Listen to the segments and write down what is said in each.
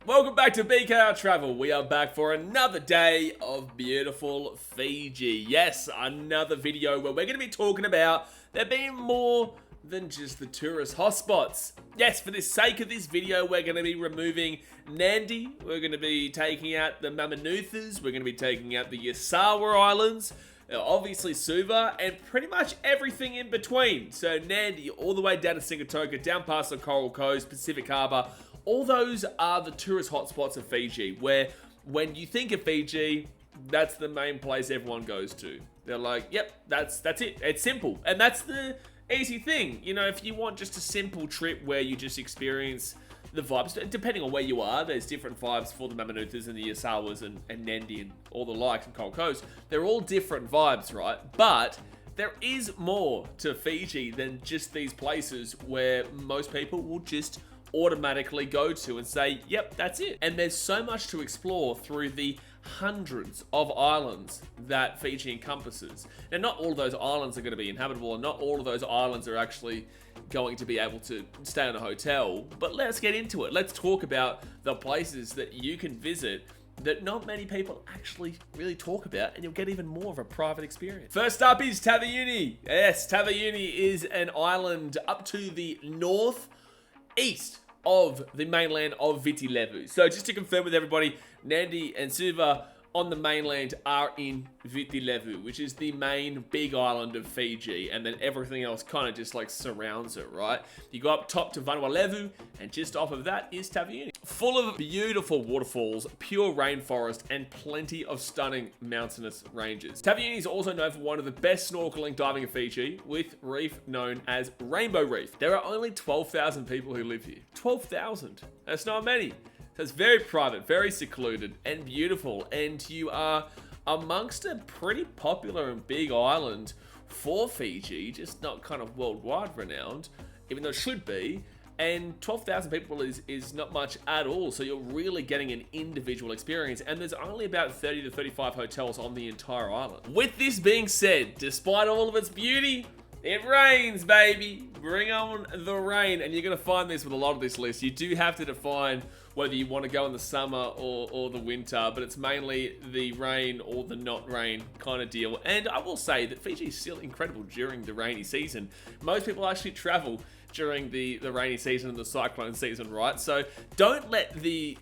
Welcome back to BKR Travel. We are back for another day of beautiful Fiji. Yes, another video where we're going to be talking about there being more than just the tourist hotspots. Yes, for the sake of this video, we're going to be removing Nandi. We're going to be taking out the Mamanuthas. We're going to be taking out the Yasawa Islands. Obviously Suva, and pretty much everything in between. So Nandi, all the way down to Singatoka, down past the Coral Coast, Pacific Harbour. All those are the tourist hotspots of Fiji, where when you think of Fiji, that's the main place everyone goes to. They're like, yep, that's it. It's simple. And that's the easy thing. You know, if you want just a simple trip where you just experience the vibes, depending on where you are, there's different vibes for the Mamanuthas and the Yasawas and Nandi and all the likes and Coral Coast. They're all different vibes, right? But there is more to Fiji than just these places where most people will just automatically go to and say, yep, that's it. And there's so much to explore through the hundreds of islands that Fiji encompasses. Now, not all of those islands are going to be inhabitable, and not all of those islands are actually going to be able to stay in a hotel, but let's get into it. Let's talk about the places that you can visit that not many people actually really talk about, and you'll get even more of a private experience. First up is Taveuni. Yes, Taveuni is an island up to the northeast of the mainland of Viti Levu. So just to confirm with everybody, Nandi and Suva on the mainland are in Viti Levu, which is the main big island of Fiji, and then everything else kind of just like surrounds it, right? You go up top to Vanua Levu, and just off of that is Taveuni. Full of beautiful waterfalls, pure rainforest, and plenty of stunning mountainous ranges. Taveuni is also known for one of the best snorkeling diving in Fiji, with reef known as Rainbow Reef. There are only 12,000 people who live here. 12,000. That's not many. So it's very private, very secluded, and beautiful, and you are amongst a pretty popular and big island for Fiji, just not kind of worldwide renowned, even though it should be, and 12,000 people is not much at all, so you're really getting an individual experience, and there's only about 30 to 35 hotels on the entire island. With this being said, despite all of its beauty, it rains, baby. Bring on the rain. And you're going to find this with a lot of this list. You do have to define whether you want to go in the summer or the winter, but it's mainly the rain or the not rain kind of deal. And I will say that Fiji is still incredible during the rainy season. Most people actually travel during the rainy season and the cyclone season, right? So don't let the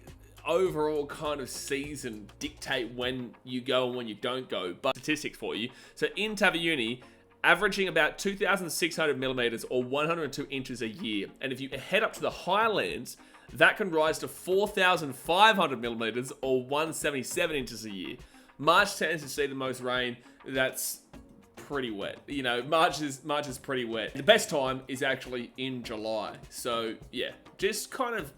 overall kind of season dictate when you go and when you don't go. But statistics for you. So in Taveuni, averaging about 2,600 millimeters or 102 inches a year. And if you head up to the highlands, that can rise to 4,500 millimeters or 177 inches a year. March tends to see the most rain. That's pretty wet. You know, March is pretty wet. The best time is actually in July. So yeah, just kind of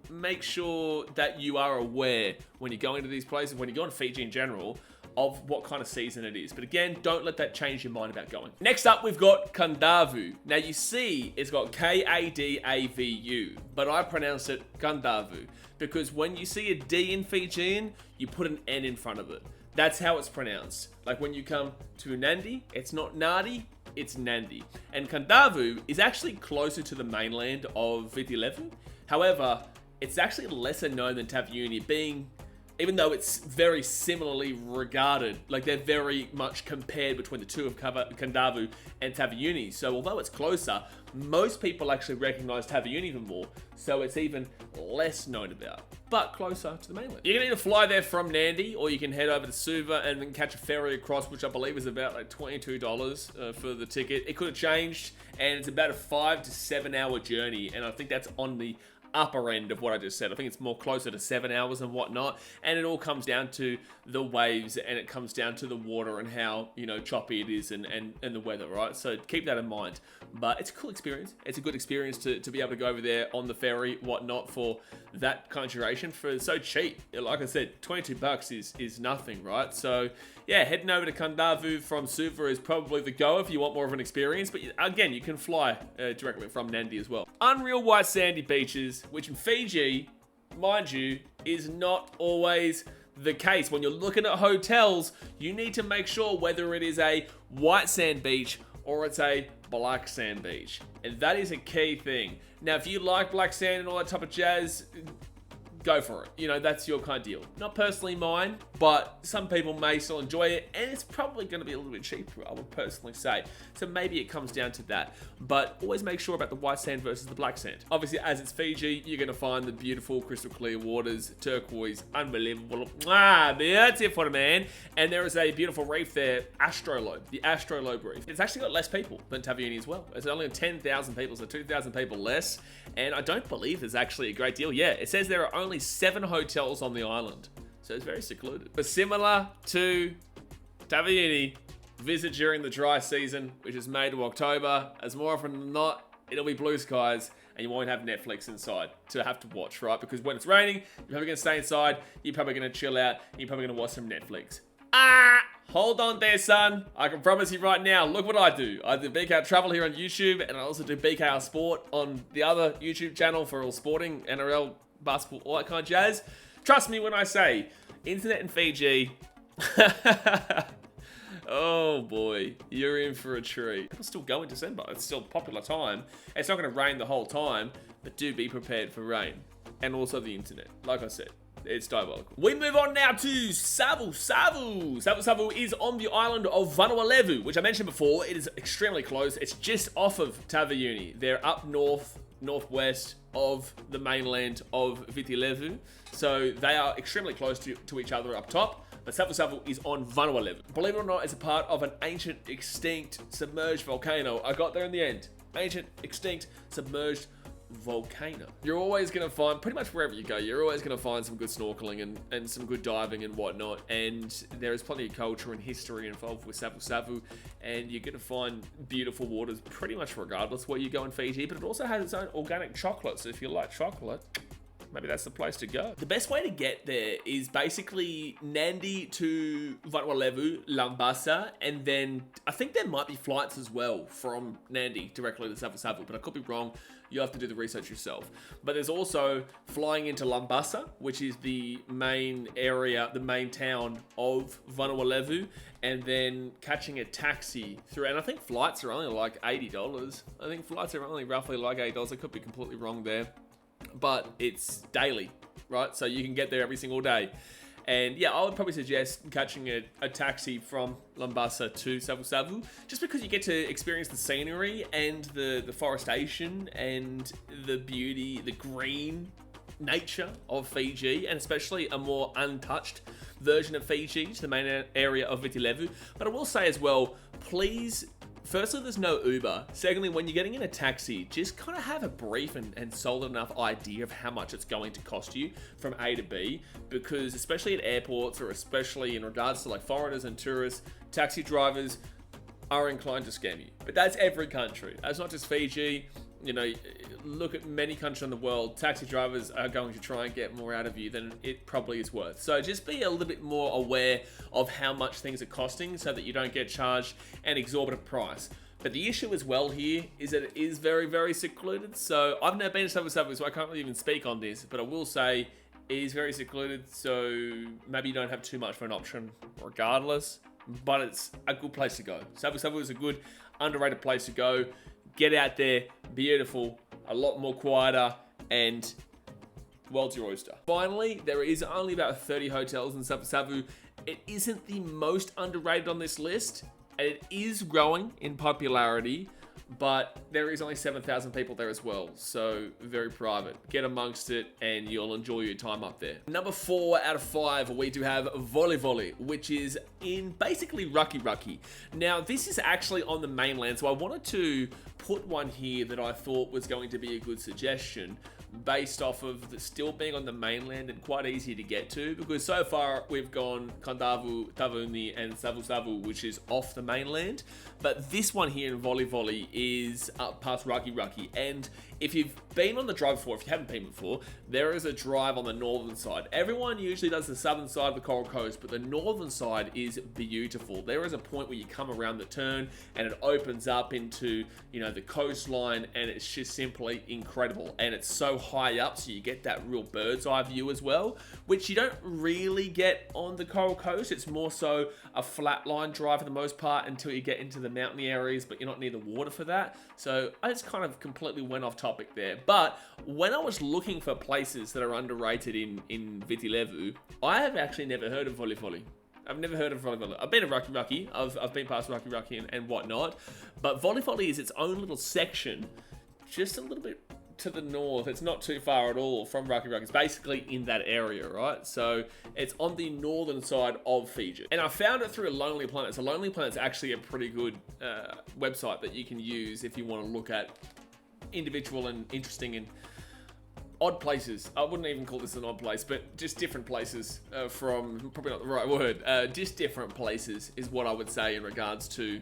make sure that you are aware when you're going to these places, when you're going to Fiji in general, of what kind of season it is. But again, don't let that change your mind about going. Next up, we've got Kadavu. Now you see it's got Kadavu, but I pronounce it Kadavu because when you see a D in Fijian, you put an N in front of it. That's how it's pronounced. Like when you come to Nandi, it's not Nadi, it's Nandi. And Kadavu is actually closer to the mainland of Viti Levu. However, it's actually lesser known than Taveuni, being even though it's very similarly regarded, like they're very much compared between the two of Kadavu and Taveuni. So although it's closer, most people actually recognize Taveuni even more. So it's even less known about, but closer to the mainland. You can either fly there from Nandi, or you can head over to Suva and then catch a ferry across, which I believe is about like $22 for the ticket. It could have changed, and it's about a 5 to 7 hour journey. And I think that's on the upper end of what I just said. I think it's more closer to 7 hours and whatnot, and it all comes down to the waves, and it comes down to the water and how, you know, choppy it is and the weather, right? So keep that in mind. But it's a cool experience. It's a good experience to be able to go over there on the ferry, whatnot, for that kind of duration for so cheap. Like I said, $22 is nothing, right? So yeah, heading over to Kadavu from Suva is probably the go if you want more of an experience. But again, you can fly directly from Nandi as well. Unreal white sandy beaches, which in Fiji, mind you, is not always the case. When you're looking at hotels, you need to make sure whether it is a white sand beach or it's a black sand beach. And that is a key thing. Now, if you like black sand and all that type of jazz, go for it. You know, that's your kind of deal. Not personally mine, but some people may still enjoy it, and it's probably going to be a little bit cheaper, I would personally say. So maybe it comes down to that. But always make sure about the white sand versus the black sand. Obviously, as it's Fiji, you're going to find the beautiful crystal clear waters, turquoise, unbelievable. Beautiful, man. And there is a beautiful reef there, Astrolabe, the Astrolabe reef. It's actually got less people than Taveuni as well. It's only 10,000 people, so 2,000 people less. And I don't believe there's actually a great deal. Yeah, it says there are only 7 hotels on the island. So it's very secluded. But similar to Taveuni, visit during the dry season, which is May to October. As more often than not, it'll be blue skies and you won't have Netflix inside to have to watch, right? Because when it's raining, you're probably going to stay inside, you're probably going to chill out, and you're probably going to watch some Netflix. Hold on there, son. I can promise you right now, look what I do. I do BKR Travel here on YouTube, and I also do BKR Sport on the other YouTube channel for all sporting, NRL, basketball, all that kind of jazz. Trust me when I say, internet in Fiji, oh boy, you're in for a treat. People still go in December. It's still a popular time. It's not going to rain the whole time, but do be prepared for rain. And also the internet, like I said. It's diabolical. We move on now to Savu Savu. Savu Savu is on the island of Vanuatu, which I mentioned before. It is extremely close. It's just off of Taveuni. They're up north, northwest of the mainland of Viti Levu. So they are extremely close to each other up top. But Savu Savu is on Vanuatu. Believe it or not, it's a part of an ancient, extinct, submerged volcano. I got there in the end. Ancient, extinct, submerged volcano. You're always going to find, pretty much wherever you go, you're always going to find some good snorkeling and some good diving and whatnot, and there is plenty of culture and history involved with Savu Savu, and you're going to find beautiful waters pretty much regardless where you go in Fiji, but it also has its own organic chocolate, so if you like chocolate, maybe that's the place to go. The best way to get there is basically Nandi to Vanuatu, Lambasa, and then I think there might be flights as well from Nandi directly to Savu Savu, but I could be wrong. You have to do the research yourself. But there's also flying into Lambasa, which is the main area, the main town of Vanuatu, and then catching a taxi through. And I think flights are only like $80. I think flights are only roughly like $8. I could be completely wrong there. But it's daily, right? So you can get there every single day. And yeah, I would probably suggest catching a taxi from Lambasa to Savu Savu, just because you get to experience the scenery and the forestation and the beauty, the green nature of Fiji, and especially a more untouched version of Fiji, the main area of Viti Levu. But I will say as well, please, firstly, there's no Uber. Secondly, when you're getting in a taxi, just kind of have a brief and solid enough idea of how much it's going to cost you from A to B, because especially at airports, or especially in regards to like foreigners and tourists, taxi drivers are inclined to scam you. But that's every country. That's not just Fiji. You know, look at many countries in the world, taxi drivers are going to try and get more out of you than it probably is worth. So just be a little bit more aware of how much things are costing so that you don't get charged an exorbitant price. But the issue as well here is that it is very, very secluded. So I've never been to Savu Savu, so I can't really even speak on this, but I will say it is very secluded. So maybe you don't have too much of an option regardless, but it's a good place to go. Savu Savu is a good, underrated place to go. Get out there, beautiful, a lot more quieter, and world's your oyster. Finally, there is only about 30 hotels in Savu Savu. It isn't the most underrated on this list, and it is growing in popularity, but there is only 7,000 people there as well, so very private. Get amongst it and you'll enjoy your time up there. Number 4 out of 5, we do have Voli Voli, which is in basically Raki Raki. Now, this is actually on the mainland, so I wanted to put one here that I thought was going to be a good suggestion based off of still being on the mainland and quite easy to get to, because so far we've gone Kondavu, Taveuni, and Savu Savu, which is off the mainland. But this one here in Voli Voli is up past Raki Raki, and if you've been on the drive before, if you haven't been before, there is a drive on the northern side. Everyone usually does the southern side of the Coral Coast, but the northern side is beautiful. There is a point where you come around the turn and it opens up into, you know, the coastline, and it's just simply incredible. And it's so high up, so you get that real bird's eye view as well, which you don't really get on the Coral Coast. It's more so a flat line drive for the most part until you get into the mountainy areas, but you're not near the water for that. So I just kind of completely went off topic topic there. But when I was looking for places that are underrated in Viti Levu, I have actually never heard of Volivoli. I've never heard of Volivoli. I've been to Raki Raki. I've been past Raki Raki and whatnot. But Volivoli is its own little section, just a little bit to the north. It's not too far at all from Raki Raki. It's basically in that area, right? So it's on the northern side of Fiji. And I found it through Lonely Planet. So Lonely Planet's actually a pretty good website that you can use if you want to look at individual and interesting and odd places. I wouldn't even call this an odd place, but just different places from, probably not the right word, just different places is what I would say in regards to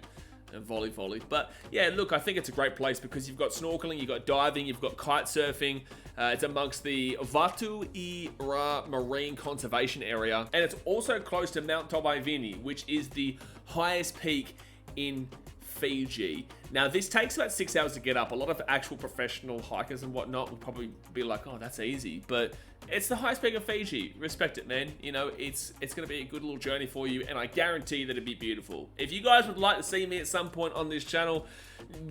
volley. But yeah, look, I think it's a great place because you've got snorkeling, you've got diving, you've got kite surfing. It's amongst the Vatu i Ra Marine Conservation Area, and it's also close to Mount Tobaivini, which is the highest peak in Fiji. Now, this takes about 6 hours to get up. A lot of actual professional hikers and whatnot will probably be like, oh, that's easy. But it's the highest peak of Fiji. Respect it, man. You know, it's going to be a good little journey for you, and I guarantee that it'd be beautiful. If you guys would like to see me at some point on this channel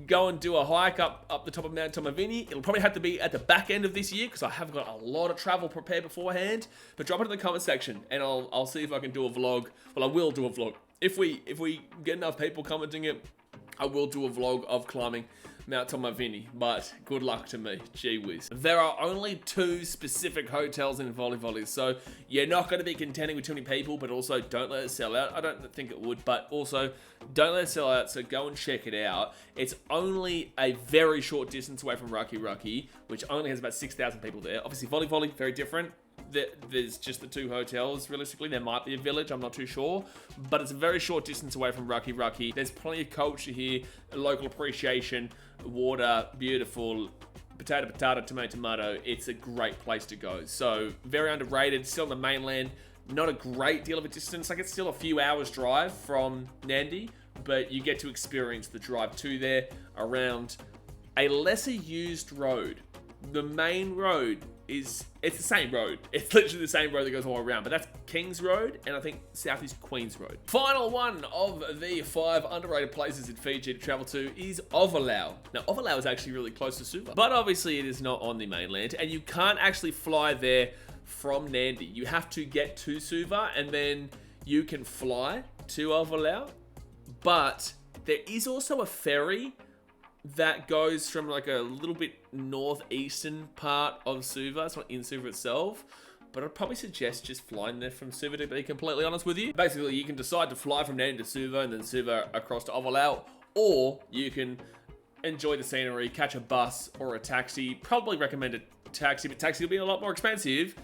go and do a hike up the top of Mount Tomaivini, it'll probably have to be at the back end of this year because I have got a lot of travel prepared beforehand. But drop it in the comment section, and I'll see if I can do a vlog. Well, I will do a vlog. If we get enough people commenting it, I will do a vlog of climbing Mount Tomaivini, but good luck to me. Gee whiz. There are only 2 specific hotels in Volivoli, so you're not going to be contending with too many people, but also don't let it sell out. I don't think it would, but also don't let it sell out, so go and check it out. It's only a very short distance away from Raki Raki, which only has about 6,000 people there. Obviously, Volivoli, very different. There's just the 2 hotels. Realistically, there might be a village, I'm not too sure, but it's a very short distance away from Raki Raki. There's plenty of culture here, local appreciation, water, beautiful, potato, tomato. It's a great place to go. So very underrated, still on the mainland, not a great deal of a distance. Like, it's still a few hours drive from Nandi, but you get to experience the drive to there around a lesser used road. The main road it's the same road. It's literally the same road that goes all around, but that's Kings Road, and I think Southeast Queens Road. Final one of the 5 underrated places in Fiji to travel to is Ovalau. Now, Ovalau is actually really close to Suva, but obviously it is not on the mainland, and you can't actually fly there from Nandi. You have to get to Suva, and then you can fly to Ovalau, but there is also a ferry that goes from like a little bit northeastern part of Suva. It's not in Suva itself, but I'd probably suggest just flying there from Suva, to be completely honest with you. Basically, you can decide to fly from Nandi to Suva and then Suva across to Ovalau, or you can enjoy the scenery, catch a bus or a taxi. Probably recommend a taxi, but taxi will be a lot more expensive.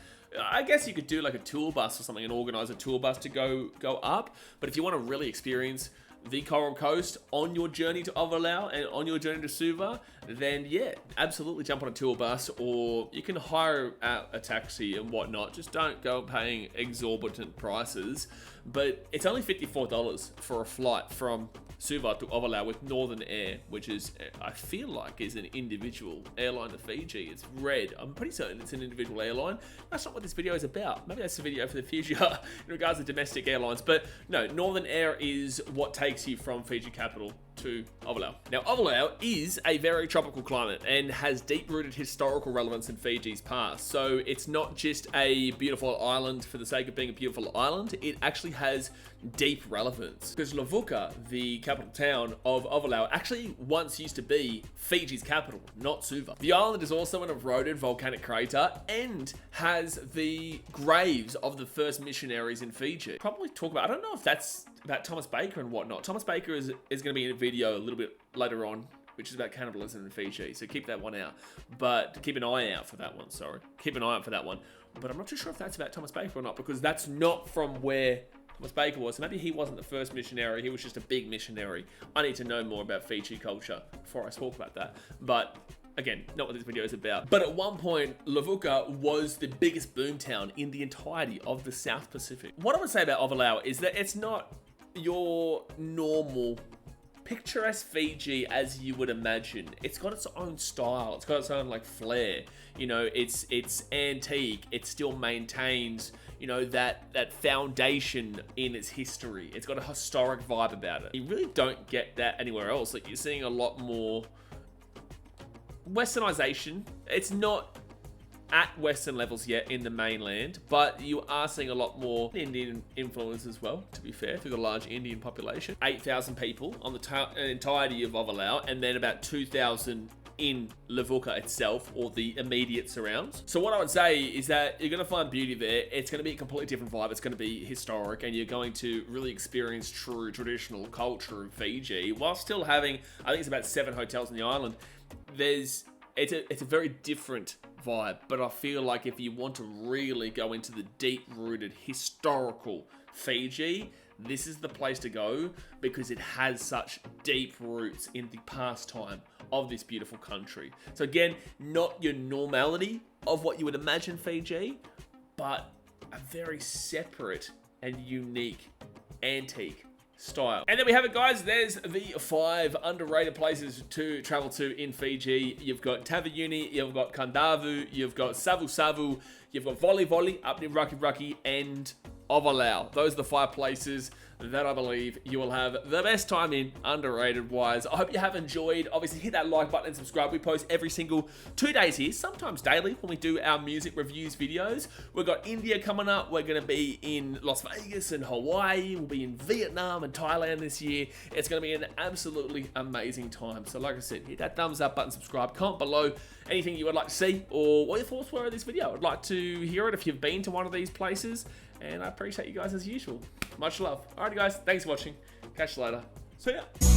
I guess you could do like a tour bus or something and organize a tour bus to go up. But if you want to really experience the Coral Coast on your journey to Ovalau and on your journey to Suva, then yeah, absolutely jump on a tour bus, or you can hire out a taxi and whatnot. Just don't go paying exorbitant prices. But it's only $54 for a flight from Suva to Ovalau with Northern Air, which is, I feel like, is an individual airline to Fiji. It's Red. I'm pretty certain it's an individual airline. That's not what this video is about. Maybe that's a video for the future in regards to domestic airlines. But no, Northern Air is what takes you from Fiji capital to Ovalau. Now, Ovalau is a very tropical climate and has deep-rooted historical relevance in Fiji's past. So it's not just a beautiful island for the sake of being a beautiful island. It actually has deep relevance, because Levuka, the capital town of Ovalau, actually once used to be Fiji's capital, not Suva. The island is also an eroded volcanic crater and has the graves of the first missionaries in Fiji. Probably talk about, I don't know if that's about Thomas Baker and whatnot. Thomas Baker is going to be in a video a little bit later on, which is about cannibalism in Fiji, so keep that one out. But keep an eye out for that one, sorry. Keep an eye out for that one. But I'm not too sure if that's about Thomas Baker or not, because that's not from where Thomas Baker was. So maybe he wasn't the first missionary, he was just a big missionary. I need to know more about Fiji culture before I talk about that. But again, not what this video is about. But at one point, Levuka was the biggest boomtown in the entirety of the South Pacific. What I would say about Ovalau is that it's not your normal picturesque Fiji as you would imagine. It's got its own style. It's got its own like flair. You know, it's antique. It still maintains, you know, that foundation in its history. It's got a historic vibe about it. You really don't get that anywhere else. Like, you're seeing a lot more westernization. It's not at Western levels yet in the mainland, but you are seeing a lot more Indian influence as well, to be fair. We've got a large Indian population. 8,000 people on the entirety of Ovalau, and then about 2,000 in Levuka itself, or the immediate surrounds. So what I would say is that you're going to find beauty there. It's going to be a completely different vibe. It's going to be historic, and you're going to really experience true traditional culture of Fiji, while still having, I think it's about 7 hotels on the island. It's a very different vibe, but I feel like if you want to really go into the deep-rooted historical Fiji, this is the place to go, because it has such deep roots in the pastime of this beautiful country. So again, not your normality of what you would imagine Fiji, but a very separate and unique antique style. And there we have it, guys. There's the 5 underrated places to travel to in Fiji. You've got Tavayuni, you've got Kandavu, you've got Savu Savu, you've got Voli Voli up near Raki Raki, and Ovalau. Those are the 5 places that I believe you will have the best time in, underrated wise. I hope you have enjoyed. Obviously, hit that like button and subscribe. We post every single 2 days here, sometimes daily, when we do our music reviews videos. We've got India coming up. We're going to be in Las Vegas and Hawaii. We'll be in Vietnam and Thailand this year. It's going to be an absolutely amazing time. So like I said, hit that thumbs up button, subscribe, comment below anything you would like to see, or what your thoughts were of this video. I'd like to hear it if you've been to one of these places, and I appreciate you guys as usual. Much love. Alrighty guys, thanks for watching. Catch you later. See ya.